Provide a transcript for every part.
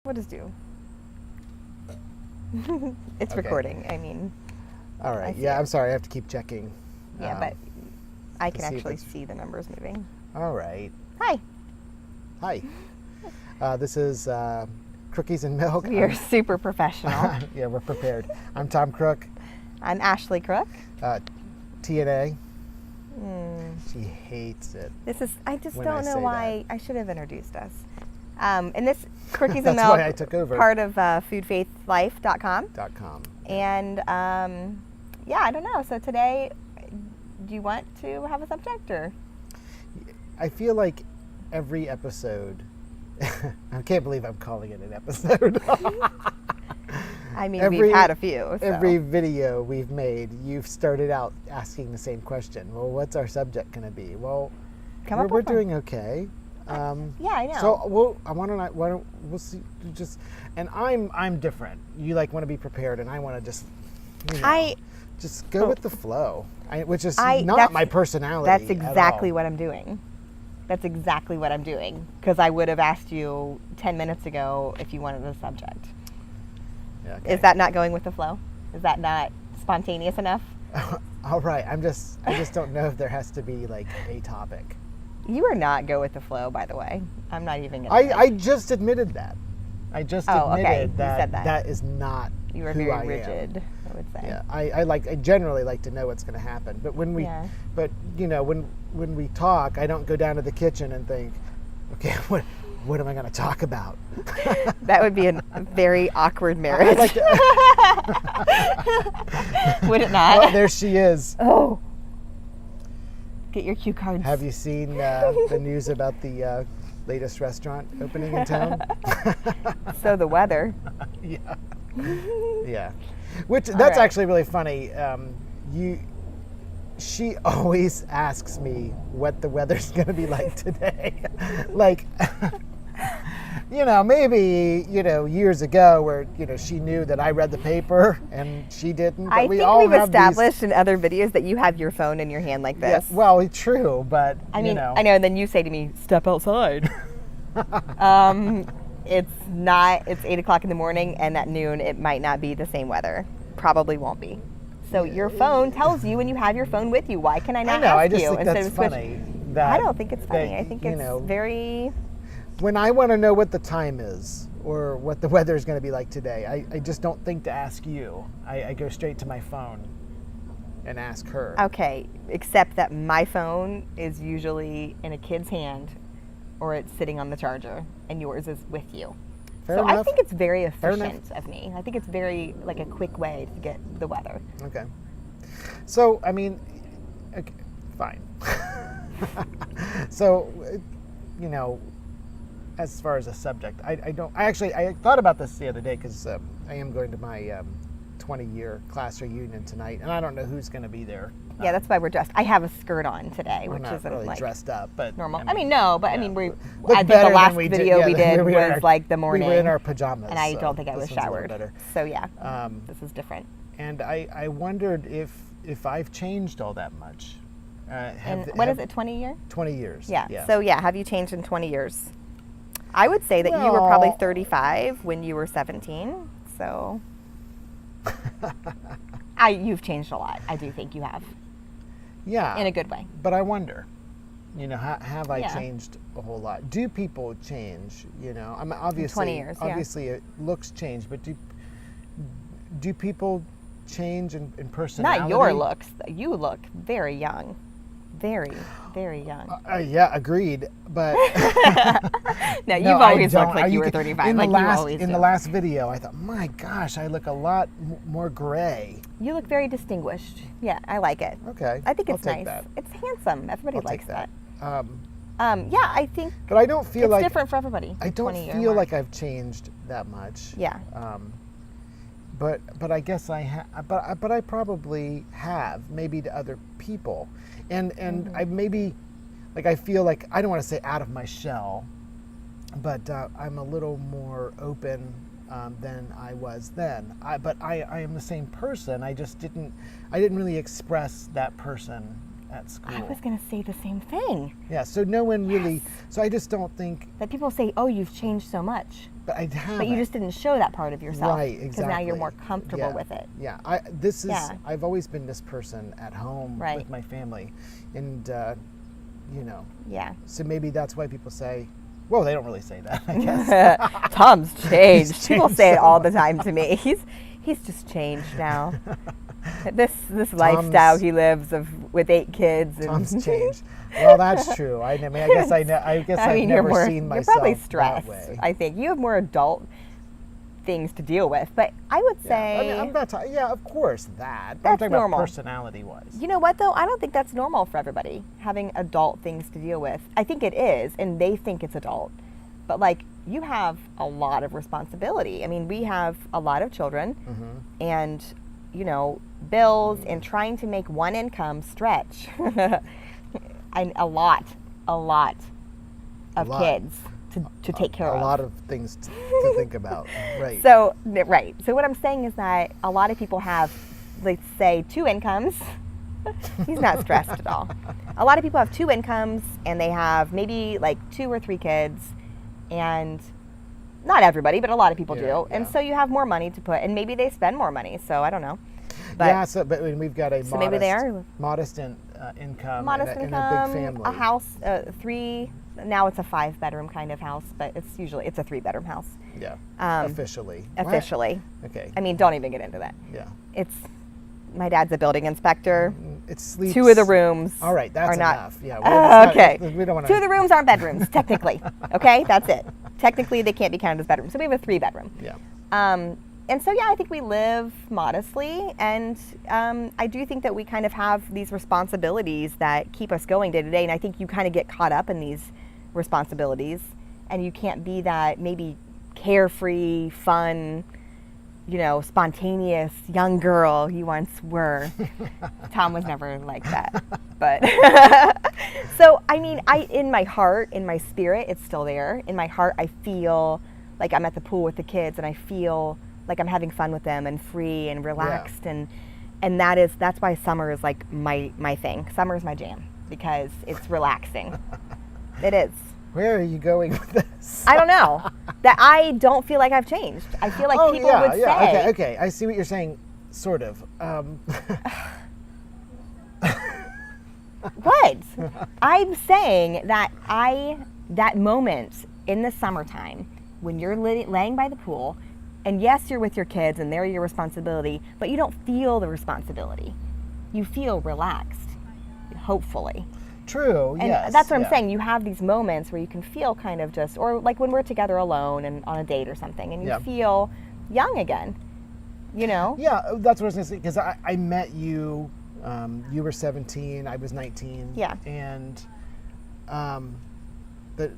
We'll just do. It's Okay. recording. I mean. All I right. see Yeah, it. I'm sorry. I have to keep checking. Yeah, but I can see if actually it's- see the numbers moving. All right. Hi. Hi. This is Crookies and Milk. We are super professional. Yeah, we're prepared. I'm Tom Crook. I'm Ashley Crook. TNA. She hates it. I just when don't I know say why I should have introduced us. And this Crookies and That's Milk, why I took over. part of foodfaithlife.com. .com. And yeah, I don't know. So today, do you want to have a subject or? I feel like every episode, I can't believe I'm calling it an episode. I mean, we've had a few. So. Every video we've made, you've started out asking the same question. Well, what's our subject going to be? Well, Come up we're with one. doing okay. Yeah, I know. So we'll see. And I'm different. You want to be prepared, and I want to just, just go with the flow. Which is not my personality. That's exactly what I'm doing. That's exactly what I'm doing. Because I would have asked you 10 minutes ago if you wanted a subject. Yeah, okay. Is that not going with the flow? Is that not spontaneous enough? All right. I just don't know if there has to be a topic. You are not go with the flow, by the way. I'm not even going to. I just admitted that. I just admitted okay. You that, said that. that is not You are who very I rigid, am. I would say. Yeah, I generally like to know what's going to happen. But when when we talk, I don't go down to the kitchen and think, okay, what am I going to talk about? That would be a very awkward marriage. Would it not? Oh, there she is. Oh. Get your cue cards. Have you seen the news about the latest restaurant opening in town? So the weather. Yeah. Yeah. That's right. actually really funny. She always asks me what the weather's going to be like today. Maybe, years ago where, she knew that I read the paper and she didn't. But I we think all we've have established in other videos that you have your phone in your hand like Yeah, this. well, it's true, but, I mean, I know, and then you say to me, step outside. It's 8 o'clock in the morning, and at noon it might not be the same weather. Probably won't be. So your phone tells you when you have your phone with you. Why can I not I know, ask I just you think instead that's of switch? funny. That, I don't think it's funny. that, I think it's very... When I want to know what the time is or what the weather is going to be like today, I just don't think to ask you. I go straight to my phone and ask her. Okay, except that my phone is usually in a kid's hand or it's sitting on the charger, and yours is with you. Fair So enough. I think it's very Fair efficient of me. I think it's very, a quick way to get the weather. Okay. So, I mean, okay, fine. So, as far as a subject, I thought about this the other day because I am going to my 20-year class reunion tonight, and I don't know who's going to be there. Yeah, that's why we're dressed. I have a skirt on today, We're which not isn't really dressed up, but normal. I mean, no, but yeah. I mean, Look I think better the than last we video we did we were in was our- the morning. We were in our pajamas, and I so don't think I this was one's a little showered. better. So yeah, this is different. And I wondered if I've changed all that much. And what is it, 20 year? 20 years. Yeah. So yeah, have you changed in 20 years? I would say that you were probably Well- 35 when you were 17. So you've changed a lot. I do think you have, Yeah. in a good way. But I wonder, have I Yeah. changed a whole lot? Do people change? I mean, obviously, 20 years, yeah. obviously, looks change, but do people change in personality? Not your looks. You look very young, very, very young. Yeah, agreed. But No, you've no, I always don't. looked like you were 35. In the like last you always in do. the last video, I thought, my gosh, I look a lot more gray. You look very distinguished. Yeah, I like it. Okay, I think I'll it's take nice. that. It's handsome. Everybody I'll likes take that. Yeah, I think But I don't feel it's like different for everybody. I don't 20-year feel mark. like I've changed that much. Yeah. But I guess but I probably have, maybe to other people, and I maybe I feel like, I don't want to say out of my shell, but I'm a little more open than I was then. But I am the same person. I just didn't really express that person at school. I was going to say the same thing. Yeah, so no one really, so I just don't think, That people say, oh, you've changed so much. but I haven't. But you just didn't show that part of yourself. Right, Because exactly. now you're more comfortable Yeah. with it. Yeah, Yeah. I've always been this person at home Right. with my family. And, you know, Yeah. so maybe that's why people say, well, they don't really say that, I guess. Tom's changed. He's People changed say it so all the time to me. He's just changed now. This lifestyle he lives with 8 kids. And Tom's changed. Well, that's true. I mean, I guess I've mean, never seen myself you're probably that stressed. way. I think you have more adult things to deal with. But I would say, I mean, I'm not talking. Yeah, of course that. I'm That's talking normal. about personality-wise. you know what though? I don't think that's normal for everybody, having adult things to deal with. I think it is, and they think it's adult. But like, you have a lot of responsibility. I mean, we have a lot of children, and you know, bills, and trying to make one income stretch. And a lot of kids to take care of. A lot of things to think about. Right. So, right. So what I'm saying is that a lot of people have, let's say, 2 incomes. He's not stressed at all. A lot of people have 2 incomes, and they have maybe like 2 or 3 kids, and not everybody, but a lot of people do. And yeah. so you have more money to put, and maybe they spend more money. So I don't know. But yeah. So, but we've got a So maybe they are. modest income, modest and income, a big family. a house, 3. Now it's a 5-bedroom kind of house, but it's a 3-bedroom house. Yeah. Officially. Officially. What? Okay. I mean, don't even get into that. Yeah. It's my dad's a building inspector. It sleeps. 2 of the rooms. All right, that's are not, enough. Yeah. Okay. We don't want 2 of the rooms aren't bedrooms, technically. Okay, that's it. Technically, they can't be counted as bedrooms. So we have a 3-bedroom. Yeah. And so, yeah, I think we live modestly, and I do think that we kind of have these responsibilities that keep us going day to day, and I think you kind of get caught up in these responsibilities, and you can't be that maybe carefree, fun, you know, spontaneous young girl you once were. Tom was never like that, but so I mean, in my heart, in my spirit, it's still there. In my heart, I feel like I'm at the pool with the kids, and I feel like I'm having fun with them and free and relaxed, and that's why summer is like my thing. Summer is my jam because it's relaxing. It is. Where are you going with this? I don't know. That I don't feel like I've changed. I feel like people would say. Okay. I see what you're saying, sort of. What? I'm saying that that moment in the summertime when you're laying by the pool, and yes, you're with your kids and they're your responsibility, but you don't feel the responsibility. You feel relaxed, hopefully. True, And yes. that's what I'm saying. You have these moments where you can feel kind of just, or like when we're together alone and on a date or something, and you feel young again, you know? Yeah, that's what I was going to say, because I met you, you were 17, I was 19. Yeah. And, but,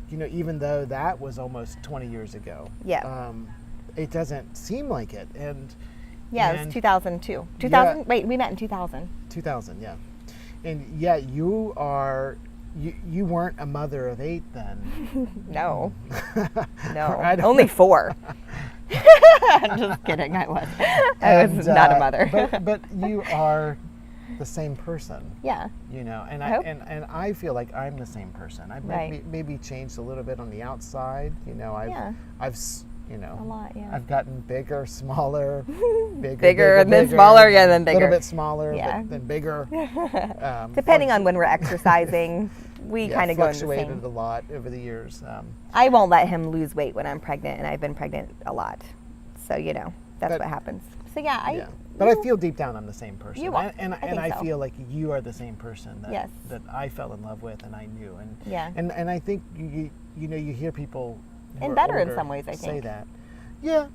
you know, even though that was almost 20 years ago. Yeah. It doesn't seem like it. And yeah, it was 2002. 2000? Yeah. Wait, we met in 2000. 2000, yeah. And yet you weren't a mother of 8 then. No. No. Only 4. I'm just kidding. I was. I was not a mother. but you are the same person. Yeah. You know, and I I feel like I'm the same person. I've maybe changed a little bit on the outside. You know, I've you know, a lot, yeah. I've gotten bigger, smaller, bigger, and then smaller, yeah, then bigger. A little bit smaller, yeah. then bigger. Depending on when we're exercising, we kind of go in the same. Fluctuated a lot over the years. I won't let him lose weight when I'm pregnant, and I've been pregnant a lot. So, you know, that's what happens. So, yeah. But I feel deep down I'm the same person. You are. And I feel like you are the same person that I fell in love with and I knew. And I think, you know, you hear people and better in some ways, I think. Say that. Yeah.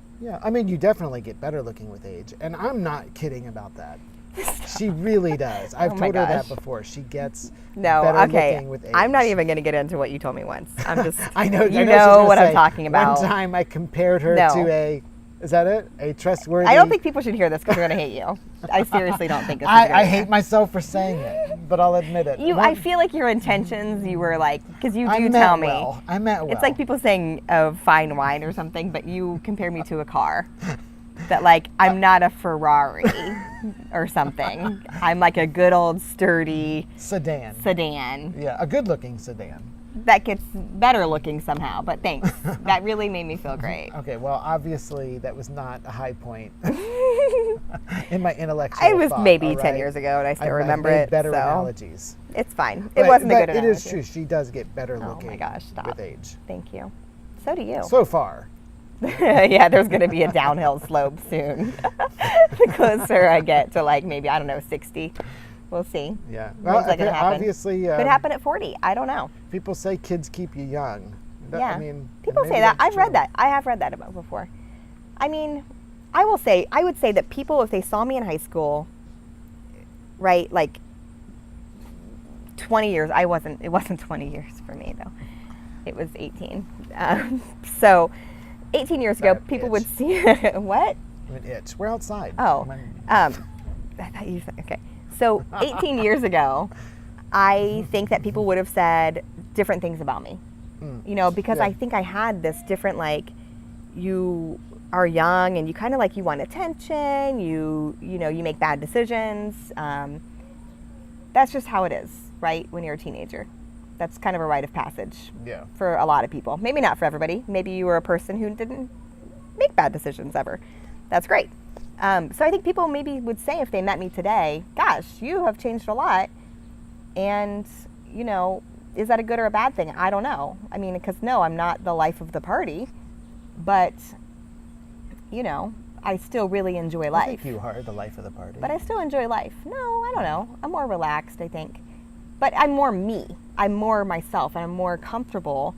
I mean, you definitely get better looking with age. And I'm not kidding about that. She really does. I've told her that before. She gets better looking with age. I'm not even going to get into what you told me once. I'm just, I know what I'm talking about. One time I compared her to a, is that it? A trustworthy. I don't think people should hear this because they're going to hate you. I seriously don't think it's I hate myself for saying it, but I'll admit it. I feel like your intentions, you were like, because you do tell me. I meant well. It's like people saying fine wine or something, but you compare me to a car. that like I'm not a Ferrari or something. I'm like a good old sturdy sedan. Yeah, a good-looking sedan. That gets better looking somehow, but thanks. That really made me feel great. Okay, well, obviously that was not a high point in my intellectual It was thought, maybe all 10 right? years ago, and I still I've remember made it. better so analogies. it's fine. But, It wasn't a but good analogy. it is true. She does get better Oh looking my gosh, stop. with age. Thank you. So do you. So far. Yeah, there's going to be a downhill slope soon. The closer I get to like maybe, I don't know, 60. We'll see. Yeah. When's Well, that gonna happen? obviously. Could happen at 40. I don't know. People say kids keep you young. Yeah. I mean, People maybe say that. that's I've read true. that. I have read that about before. I mean, I would say that people, if they saw me in high school, right, like 20 years, it wasn't 20 years for me though. It was 18. So 18 years ago, That people itch. would see, what? An itch. We're outside. Oh, I thought you said, okay. So 18 years ago, I think that people would have said different things about me. You know, because Yeah. I think I had this different, like, you are young and you kind of like, you want attention, you know, you make bad decisions. That's just how it is, right? When you're a teenager. That's kind of a rite of passage Yeah. for a lot of people. Maybe not for everybody. Maybe you were a person who didn't make bad decisions ever. That's great. So I think people maybe would say if they met me today, gosh, you have changed a lot. And, you know, is that a good or a bad thing? I don't know. I mean, because no, I'm not the life of the party, but, you know, I still really enjoy life. I think you are the life of the party. But I still enjoy life. No, I don't know. I'm more relaxed, I think. But I'm more me. I'm more myself, and I'm more comfortable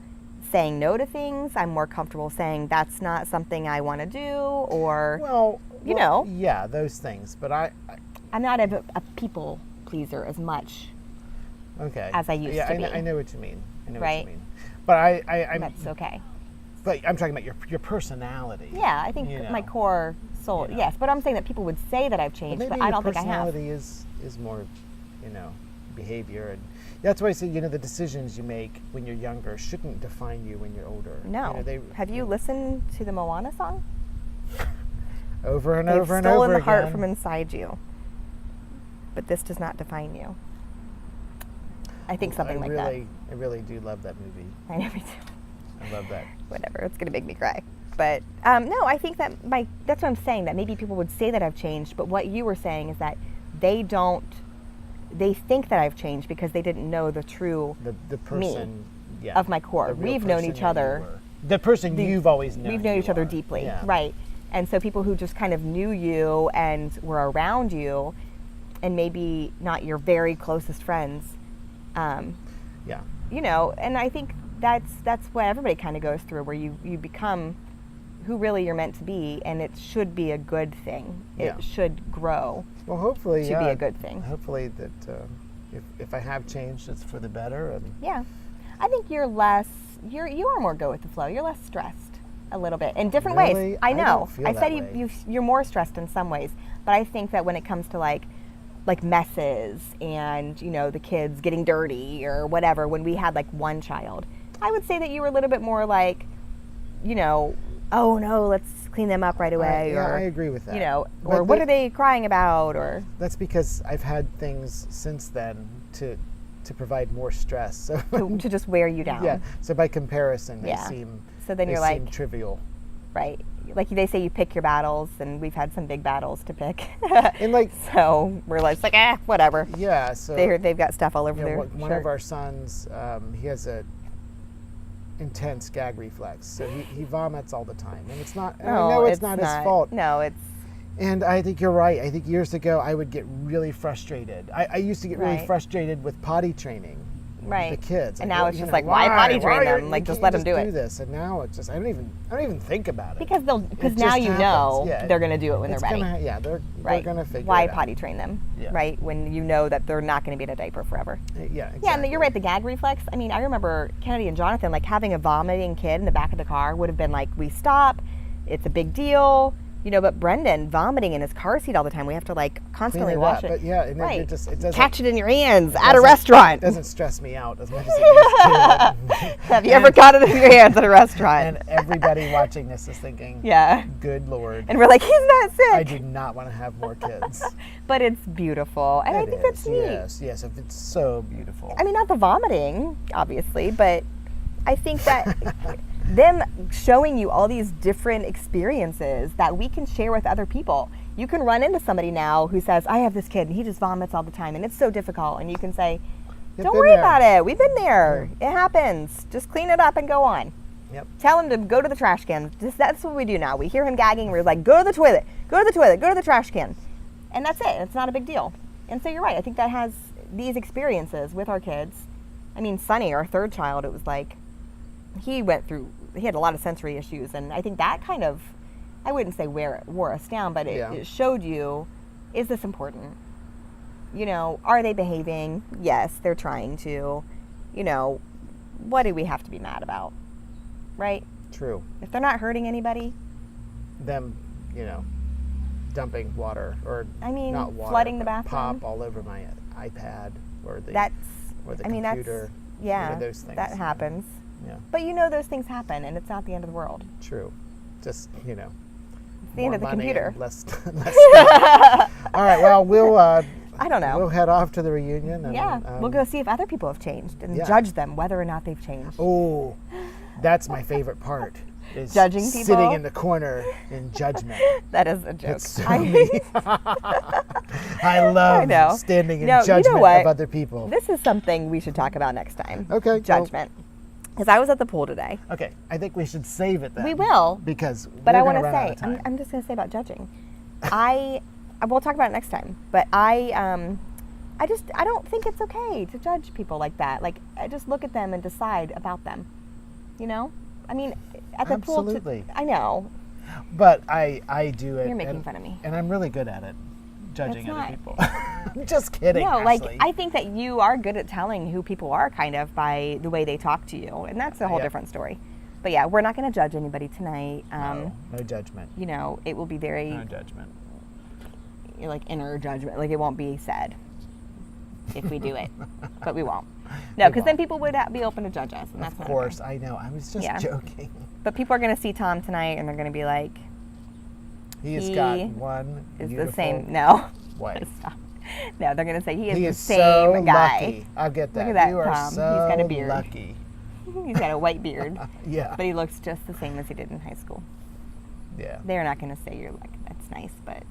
saying no to things. I'm more comfortable saying that's not something I want to do, or, well, you know. Yeah, those things. But I'm not a people pleaser as much okay. as I used to be. I know what you mean. I know Right? what you mean. But I'm. That's okay. But I'm talking about your personality. Yeah, I think you know. my core soul, You know. yes. But I'm saying that people would say that I've But changed, maybe but I don't your think I have. personality is more, you know, behavior, and that's why I say, you know, the decisions you make when you're younger shouldn't define you when you're older. No. You know, Have you listened to the Moana song? over and They've over and stolen over the heart again. from inside you, but this does not define you. I think something like I really do love that movie. that. I know, me too. I love that. Whatever, it's gonna make me cry. But no, I think that that's what I'm saying, that maybe people would say that I've changed, but what you were saying is that they think that I've changed because they didn't know the true The person, yeah, of my core. the real We've known person each you other. were. The person you've always known. We've known you each other are. deeply, Yeah. right? And so people who just kind of knew you and were around you, and maybe not your very closest friends, Yeah. you know. And I think that's what everybody kind of goes through, where you become who really you're meant to be, and it should be a good thing. Yeah. It should grow Well, hopefully, to be a good thing. Hopefully that if I have changed, it's for the better. And Yeah, I think you are more go with the flow. You're less stressed a little bit in different Really? ways. I I know. don't feel I that said way. you're more stressed in some ways, but I think that when it comes to like messes and, you know, the kids getting dirty or whatever, when we had like one child, I would say that you were a little bit more like, you know, oh no, let's clean them up right away, yeah, or I agree with that. you know, But or what are they crying about, or That's because I've had things since then to provide more stress. So to just wear you down. yeah. So by comparison, they Yeah. seem So then they you're seem like, trivial. right? Like they say, you pick your battles, and we've had some big battles to pick. And like So we're like, whatever. yeah, so They've got stuff all over you know, their one shirt. of our sons, he has a intense gag reflex, so he vomits all the time, and it's not. And I know it's not his fault. No, it's And I think you're right. I think years ago I would get really frustrated. I used to get really Right. frustrated with potty training right. the kids. And Like, now well, it's you just know, like, why potty train are- them? Like, can't just you let them do it. this. And now it's just I don't even think about it. Because It now just you happens. know Yeah, they're going to do it when they're it's ready. they're Right. going to figure Why it out. potty train them? Yeah. Right. When you know that they're not going to be in a diaper forever. Yeah, exactly. Yeah, and you're right. The gag reflex. I mean, I remember Kennedy and Jonathan, like having a vomiting kid in the back of the car would have been like, we stop. It's a big deal. But Brendan vomiting in his car seat all the time. We have to like constantly Clean it wash up. it. But yeah, and Right. it doesn't Catch it in your hands at a doesn't- restaurant. It doesn't stress me out as much as it used to. Have you ever caught it in your hands at a restaurant? And everybody watching this is thinking, Yeah. good Lord, And we're like, he's not sick. I do not want to have more kids. But it's beautiful. And I think that's neat. Yes, it's so beautiful. I mean, not the vomiting, obviously, but I think that them showing you all these different experiences that we can share with other people. You can run into somebody now who says, I have this kid and he just vomits all the time and it's so difficult. And you can say, You've don't been worry there. about it. We've been there. It happens. Just clean it up and go on. Yep. Tell him to go to the trash can. That's what we do now. We hear him gagging. We're like, go to the toilet, go to the toilet, go to the trash can. And that's it. It's not a big deal. And so you're right. I think that has these experiences with our kids. I mean, Sonny, our third child, it was like he had a lot of sensory issues. And I think that kind of, I wouldn't say wore us down, but it showed you, is this important? Are they behaving? Yes, they're trying to. What do we have to be mad about? Right? True. If they're not hurting anybody. Them, dumping water or not water, flooding the but bathroom. pop all over my iPad or the That's computer. yeah, those things. that happens. Yeah. But those things happen and it's not the end of the world. True. Just, It's the end of the computer. Less stuff. All right, well, we'll I don't know. we'll head off to the reunion and Yeah, we'll go see if other people have changed and yeah. judge them whether or not they've changed. Oh, that's my favorite part. Is Judging sitting people? in the corner in judgment. That is a joke. It's so neat. I love know. standing in No, you know judgment what? of other people. This is something we should talk about next time. Okay, well- Judgment. Because I was at the pool today. Okay, I think we should save it then. We will. Because But I want to say, I'm just going to say about judging. We'll talk about it next time. But I don't think it's okay to judge people like that. Like, I just look at them and decide about them. I mean, at the Absolutely. pool. I know. But I do it. You're making fun of me. And I'm really good at it, judging That's other people. I'm just kidding. No, Ashley. I think that you are good at telling who people are kind of by the way they talk to you. And that's a whole Yeah. different story. But yeah, we're not going to judge anybody tonight. No judgment. It will be very No judgment. like inner judgment. Like, it won't be said if we do it, but we won't. No, because then people would be open to judge us, and that's Of not course, okay. I know. I was just Yeah. joking. But people are going to see Tom tonight, and they're going to be like, He's He got one "Is beautiful the same?" No, wife. Stop. No, they're going to say he is He the is same so guy. lucky. I'll get that. Look at that, You are Tom. He's so got a beard. lucky. He's got a white beard, Yeah. but he looks just the same as he did in high school. Yeah. They're not going to say you're like, that's nice, but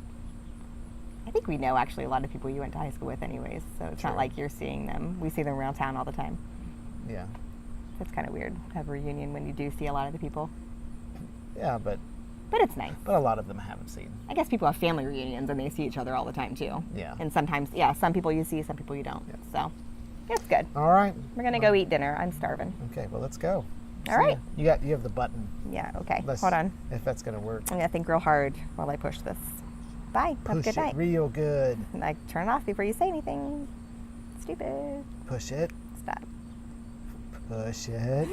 I think we know actually a lot of people you went to high school with anyways, so it's not True. like you're seeing them. We see them around town all the time. Yeah. It's kind of weird to have a reunion when you do see a lot of the people, Yeah, but it's nice. a lot of them I haven't seen. I guess people have family reunions and they see each other all the time too. Yeah. And sometimes, some people you see, some people you don't. Yeah. So it's good. All right. We're gonna go eat dinner. I'm starving. Okay, well, let's go. All right. You have the button. Yeah. Okay. Let's- Hold on. If that's gonna work. I'm gonna think real hard while I push this. Bye. Have a Push good it night. real good. Like, turn it off before you say anything. Stupid. Push it. Stop. Push it.